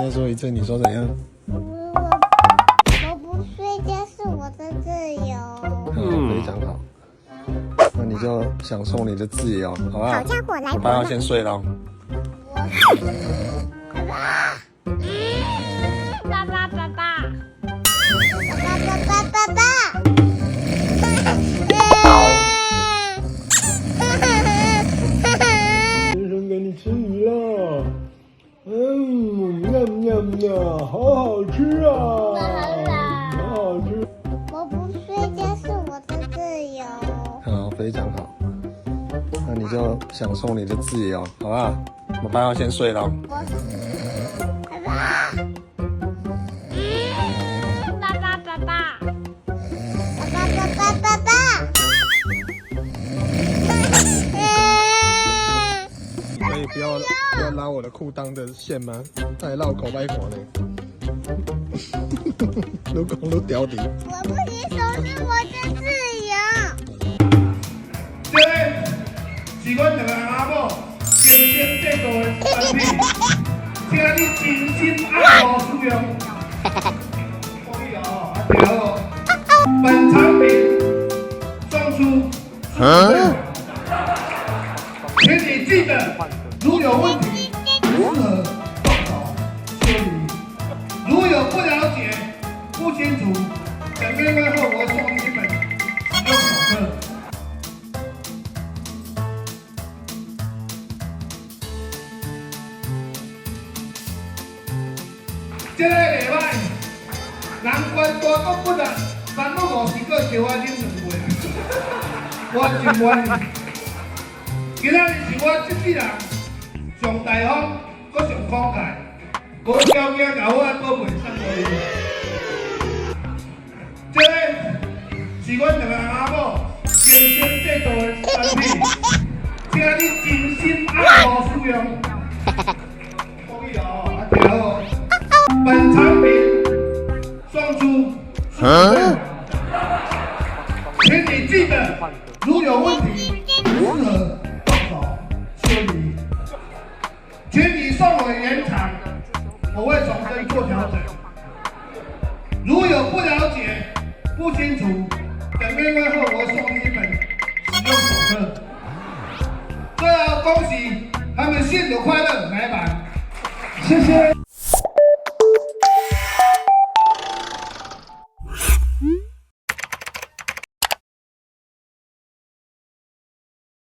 再说一次，你说怎样？我不睡觉是我的自由。非常好。那你就享受你的自由，好不好？好家伙，来爸要先睡了。爸爸，爸爸，爸爸，爸爸。先生给你吃鱼了。好好吃啊！好好吃。我不睡觉是我的自由。好，非常好。那你就享受你的自由，好不好？爸要先睡了。爸爸，爸爸，爸爸，爸爸。你可以不要拉我的裤裆的线吗？那还绕口歪口呢。都讲都屌底。我不洗手是我的自由。这个是阮两个阿某精心制作的产品，请你真心爱护使用。注意哦，对哦。本产品送出请你记得，如有问题，如何报告修理？如有不了解、不清楚，等月会后我送你一本使用手册。这个礼拜，人关大国不力，三不五时个叫我啉两杯。我真愿意。今仔日是我这世人上大方、搁上慷慨，无条件甲我宝贝送互你。这个是阮两个阿某精心制作的产品，请你真心爱护使用。注意哦，对哦。本产品送出请你记得，如有问题，如何报告修理？请你送我原厂，我会重新做调整。如有不了解、不清楚，等月会后我送你一本使用手册。最后恭喜他们幸福快乐来版，谢谢。